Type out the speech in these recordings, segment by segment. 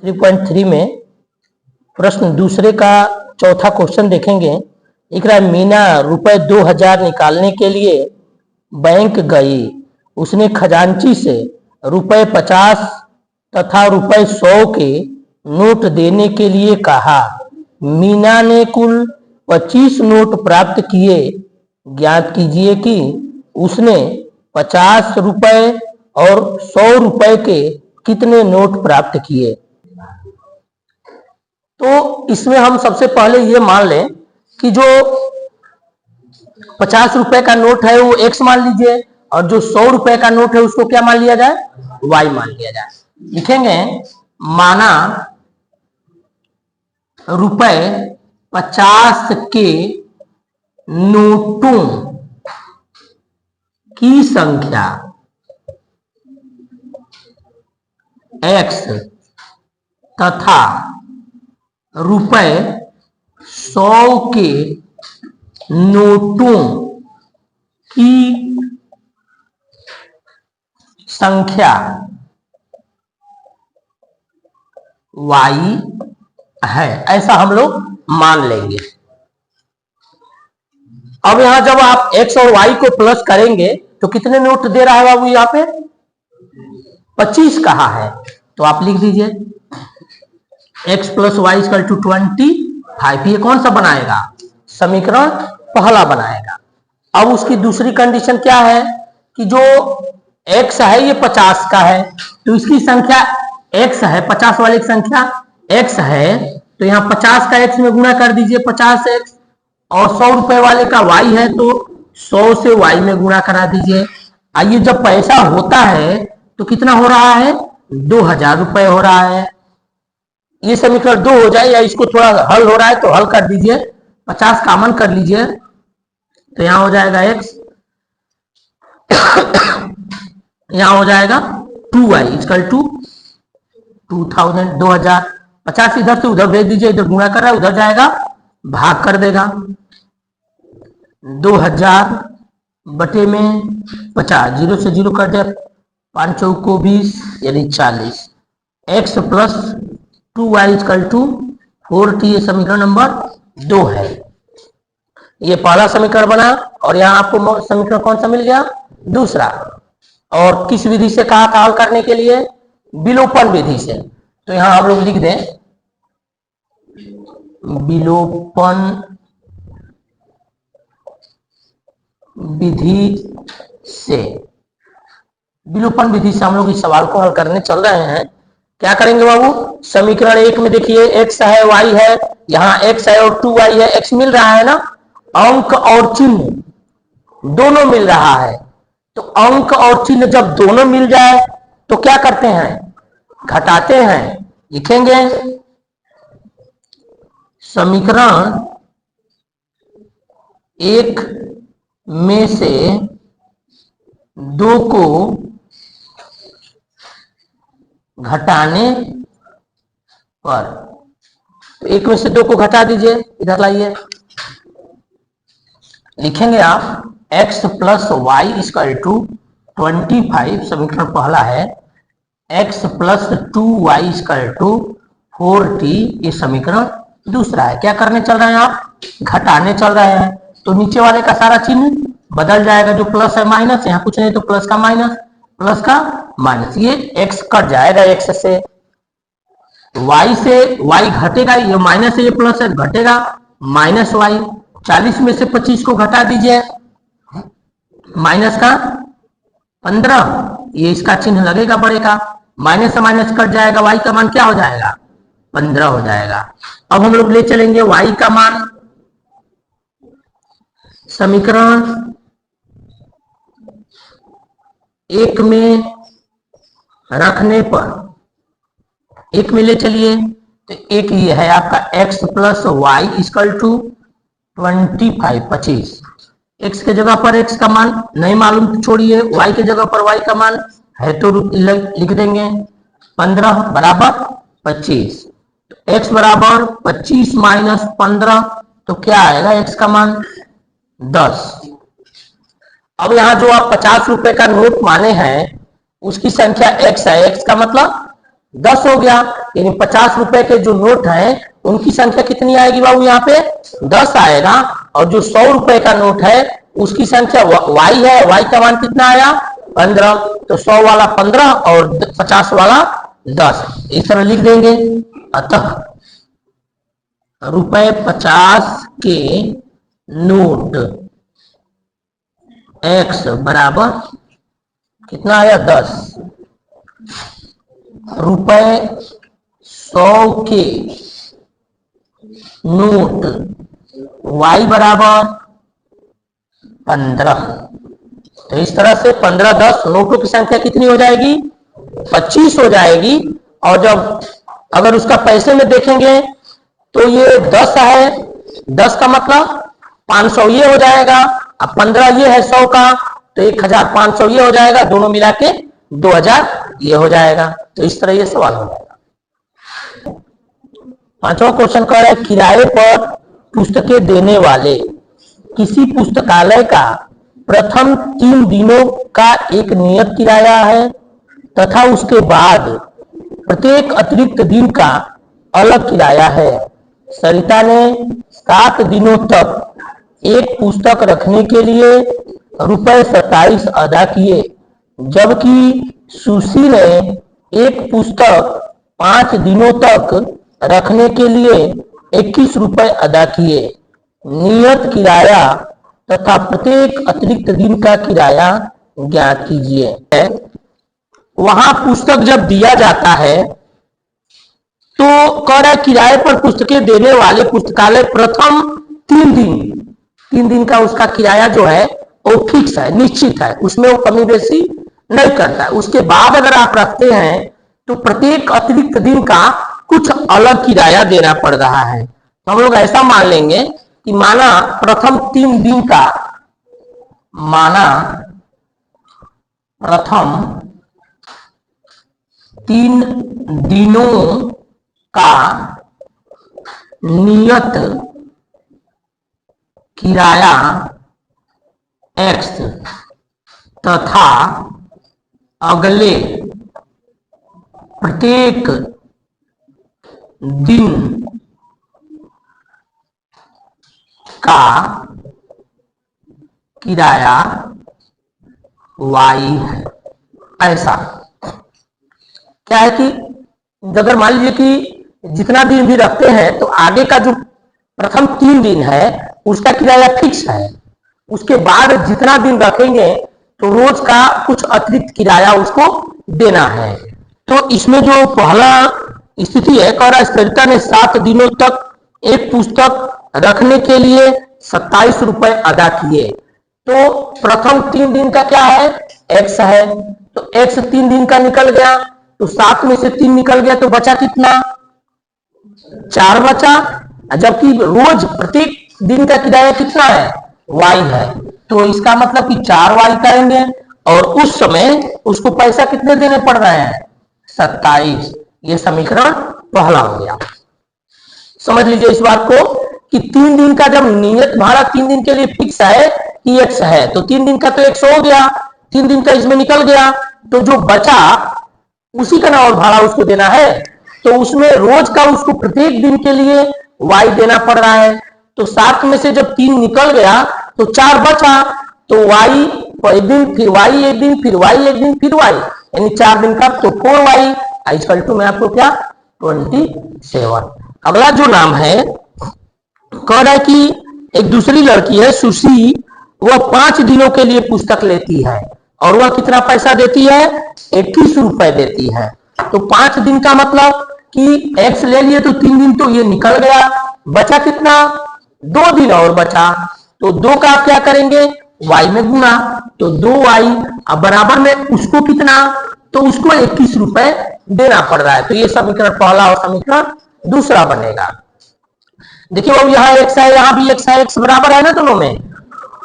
3.3 में प्रश्न दूसरे का चौथा क्वेश्चन देखेंगे। लिख रहा है मीना रुपए 2000 निकालने के लिए बैंक गई। उसने खजांची से रुपए 50 तथा रुपए 100 के नोट देने के लिए कहा। मीना ने कुल 25 नोट प्राप्त किए। ज्ञात कीजिए कि उसने 50 रुपए और 100 रुपए के कितने नोट प्राप्त किए। तो इसमें हम सबसे पहले ये मान लें कि जो 50 रुपए का नोट है वो x मान लीजिए और जो 100 रुपए का नोट है उसको क्या मान लिया जाए, y मान लिया जाए। लिखेंगे माना रुपए 50 के नोटों की संख्या x तथा रुपए 100 के नोटों की संख्या y है, ऐसा हम लोग मान लेंगे। अब यहां जब आप x और y को प्लस करेंगे तो कितने नोट दे रहा है बाबू, यहां पे 25 कहा है, तो आप लिख दीजिए x plus y equal to 25। ये कौन सा बनाएगा, समीकरण पहला बनाएगा। अब उसकी दूसरी कंडीशन क्या है कि जो x है ये 50 का है, तो इसकी संख्या x है, 50 वाली की संख्या x है, तो यहाँ 50 का x में गुणा कर दीजिए 50x, और 100 रुपए वाले का y है तो 100 से y में गुणा करा दीजिए। आइए जब पैसा होता है तो कितना हो रहा है, 2000 रुपए हो रहा है। ये समीकरण 2 हो जाए या इसको थोड़ा हल हो रहा है तो हल कर दीजिए, 50 कामन कर लीजिए तो यहां हो जाएगा x, यहां हो जाएगा 2y इक्वल टू 2000, 2000। 50 इधर से उधर भेज दीजिए, इधर गुणा कर रहा है उधर जाएगा भाग कर देगा। 2000 बटे में 50, 0 से 0 कर दे, 5 चौको 20 यानी 40। x plus 2y equal to 4t, ये समीकरण नंबर 2 है। ये पहला समीकरण बना और यहाँ आपको समीकरण कौन सा मिल गया, दूसरा। और किस विधि से कहा था हल करने के लिए, विलोपन विधि से। तो यहाँ हम लोग लिख दें विलोपन विधि से। विलोपन विधि से हम लोग इस सवाल को हल करने चल रहे हैं। क्या करेंगे बाबू, समीकरण 1 में देखिए x है y है, यहाँ x है और 2y है, x मिल रहा है ना, अंक और चिन्ह दोनों मिल रहा है। तो अंक और चिन्ह जब दोनों मिल जाए तो क्या करते हैं, घटाते हैं। लिखेंगे समीकरण 1 में से 2 को घटाने पर, तो 1 में से 2 को घटा दीजिए, इधर लाइए। लिखेंगे आप x plus y equal to 25, समीकरण पहला है, x plus 2y equal to 4t, ये समीकरण दूसरा है। क्या करने चल रहे हैं आप, घटाने चल रहे हैं। तो नीचे वाले का सारा चिन्ह बदल जाएगा, जो प्लस है माइनस, यहाँ कुछ नहीं तो प्लस का माइनस, प्लस का माइनस, ये x कट जाएगा, x से y से y घटेगा, ये माइनस है ये प्लस है, घटेगा माइनस y। 40 में से 25 को घटा दीजिए, माइनस का 15, ये इसका चिन्ह लगेगा बड़े का, माइनस से माइनस कट जाएगा, y का मान क्या हो जाएगा, 15 हो जाएगा। अब हम लोग ले चलेंगे y का मान, समीकरण 1 में रखने पर, 1 में ले चलिए तो 1 ये है आपका x plus y equal to 25, 25। x के जगह पर x का मान नहीं मालूम तो छोड़िए, y के जगह पर y का मान है तो लिख देंगे 15 बराबर 25। तो x बराबर 25 माइनस 15, तो क्या आएगा x का मान 10। अब यहाँ जो आप 50 रुपए का नोट माने हैं उसकी संख्या x है, x का मतलब 10 हो गया, यानी 50 रुपए के जो नोट है उनकी संख्या कितनी आएगी बाबू, यहाँ पे 10 आएगा। और जो 100 रुपए का नोट है उसकी संख्या y है, y का मान कितना आया 15, तो 100 वाला 15 और 50 वाला 10, इस तरह लिख देंगे। अतः रुपए 50 के नोट x बराबर कितना आया 10, रुपए 100 के नोट y बराबर 15। तो इस तरह से 15 10 नोटों की संख्या कितनी हो जाएगी 25 हो जाएगी। और जब अगर उसका पैसे में देखेंगे तो ये 10 है, 10 का मतलब 500 ये हो जाएगा, अब 15 ये है 100 का, तो 1500 ये हो जाएगा, दोनों मिला के 2000 ये हो जाएगा। तो इस तरह ये सवाल हो जाएगा। पांचवा क्वेश्चन कह रहा है किराए पर पुस्तकें देने वाले किसी पुस्तकालय का प्रथम 3 दिनों का एक नियत किराया है तथा उसके बाद प्रत्येक अतिरिक्त दिन का अलग किराया है। सरिता ने 7 दिनों तक एक पुस्तक रखने के लिए रुपए 27 अदा किए, जबकि सुशी ने एक पुस्तक 5 दिनों तक रखने के लिए 21 रुपए अदा किए। नियत किराया तथा प्रत्येक अतिरिक्त दिन का किराया ज्ञात कीजिए। वहां पुस्तक जब दिया जाता है तो कह रहा है किराए पर पुस्तकें देने वाले पुस्तकालय प्रथम 3 दिन का उसका किराया जो है वो फिक्स है, निश्चित है, उसमें वो कमी बेसी नहीं करता है। उसके बाद अगर आप रखते हैं तो प्रत्येक अतिरिक्त दिन का कुछ अलग किराया देना पड़ रहा है। तो हम लोग ऐसा मान लेंगे कि माना प्रथम 3 दिन का, माना प्रथम 3 दिनों का नियत किराया x तथा अगले प्रत्येक दिन का किराया y है। ऐसा क्या है कि अगर मान लीजिए कि जितना दिन भी रखते हैं तो आगे का जो प्रथम 3 दिन है उसका किराया फिक्स है, उसके बाद जितना दिन रखेंगे तो रोज का कुछ अतिरिक्त किराया उसको देना है। तो इसमें जो पहला स्थिति है, कह रहा सरिता ने 7 दिनों तक एक पुस्तक रखने के लिए 27 रुपए अदा किए। तो प्रथम 3 दिन का क्या है x है, तो x 3 दिन का निकल गया, तो 7 में से 3 निकल गया, तो बचा कितना 4 बचा, जबकि रोज प्रत्येक दिन का किराया कितना है y है। तो इसका मतलब कि 4y करेंगे और उस समय उसको पैसा कितने देने पड़ रहे हैं 27। ये समीकरण पहला हो गया। समझ लीजिए इस बात को कि 3 दिन का जब नियत भाड़ा 3 दिन के लिए फिक्स है कि x है, तो 3 दिन का तो 100 हो गया, 3 दिन का इसमें निकल गया, तो जो बचा उसी का ना और भाड़ा उसको देना है, तो उसमें रोज का उसको प्रत्येक दिन के लिए y देना पड़ रहा है। तो 7 में से जब 3 निकल गया तो 4 बचा, तो y एक दिन, फिर y एक दिन, फिर y एक दिन, फिर y, यानी 4 दिन का, तो 4y इक्वल टू में आपको क्या 27। अगला जो नाम है कह रहा है कि एक दूसरी लड़की है सुशी, वह 5 दिनों के लिए पुस्तक लेती है और वह कितना पैसा देती है 21 रुपए देती है। तो 5 दिन का मतलब कि x ले लिए तो 3 दिन तो ये निकल गया, बचा कितना 2 दिन और बचा, तो 2 का आप क्या करेंगे y में गुना, तो 2y, अब बराबर में उसको कितना, तो उसको 21 रुपए देना पड़ रहा है। तो ये समीकरण पहला और समीकरण दूसरा बनेगा। देखिए वो यहाँ x है, यहाँ भी x है, x बराबर है ना दोनों में,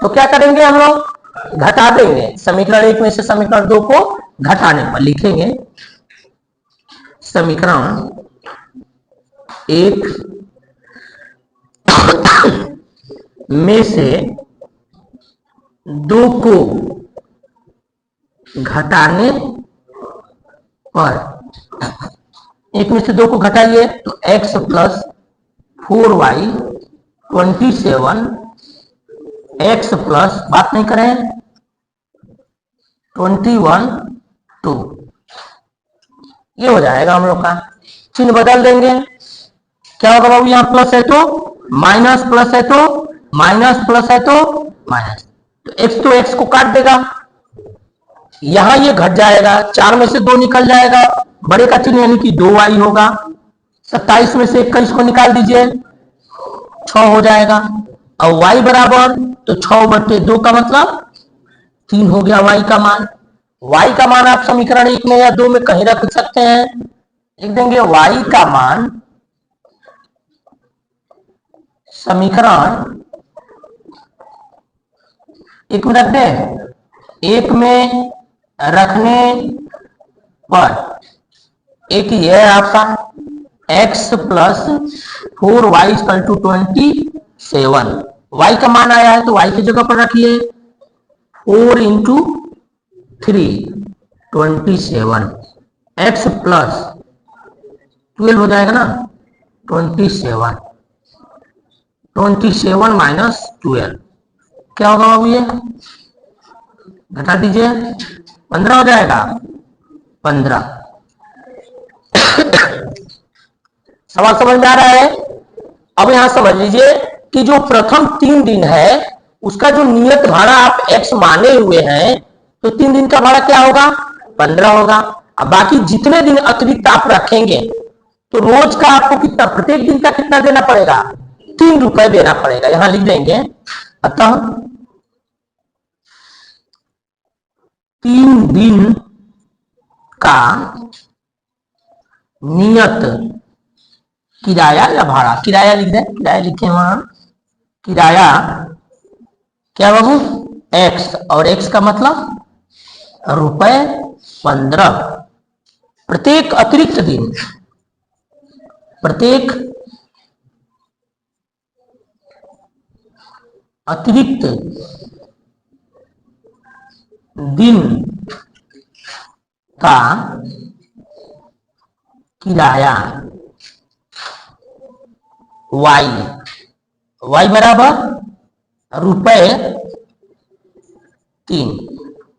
तो क्या करेंगे हम लोग घटा देंगे, समीकरण 1 में से समीकरण 2 को घटाने पर लिखेंगे समीकरण 1 में से 2 को घटाने पर एक में से 2 को घटाइए तो x plus 4y 27 x plus बात नहीं करें 21 2, ये हो जाएगा हम लोग का। चिन्ह बदल देंगे, क्या होगा बाबू, यहाँ प्लस है तो माइनस, प्लस है तो माइनस, प्लस है तो माइनस, तो x को काट देगा, यहां ये घट जाएगा, 4 में से 2 निकल जाएगा, बड़े का चिन्ह यानी कि 2y होगा। 27 में से 21 को निकाल दीजिए, 6 हो जाएगा, और y बराबर तो 6/2 का मतलब 3 हो गया y का मान। y का मान आप समीकरण 1 में या 2 में कहीं रख सकते हैं, लिख देंगे y का मान समीकरण 1 में रख दें, 1 में रखने पर एक ये है आपका x plus 4y equal to 27, y का मान आया है तो y की जगह पर रखिए 4 इंटू 3 27, x प्लस 12 हो जाएगा ना, 27 माइनस 12 क्या होगा बाबू, ये घटा दीजिए 15 हो जाएगा, 15। सवाल समझ में आ रहा है। अब यहां समझ लीजिए कि जो प्रथम 3 दिन है उसका जो नियत भाड़ा आप x माने हुए हैं, तो 3 दिन का भाड़ा क्या होगा, 15 होगा। अब बाकी जितने दिन अतिरिक्त आप रखेंगे तो रोज का आपको कितना, प्रत्येक दिन का कितना देना पड़ेगा, 3 रुपए देना पड़ेगा, यहां लिख देंगे। अतः 3 दिन का नियत किराया या भाड़ा, किराया लिख दें, किराया लिखे वहां, किराया क्या बाबू x, और x का मतलब ₹15 प्रत्येक अतिरिक्त दिन, प्रत्येक अतिरिक्त दिन का किराया y बराबर ₹3।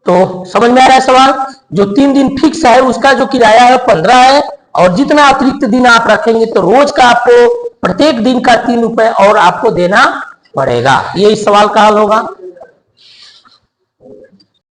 तो समझ में आ रहा है सवाल, जो 3 दिन फिक्स है उसका जो किराया है 15 है, और जितना अतिरिक्त दिन आप रखेंगे तो रोज का आपको प्रत्येक दिन का 3 रुपए और आपको देना पड़ेगा। ये इस सवाल का हल होगा।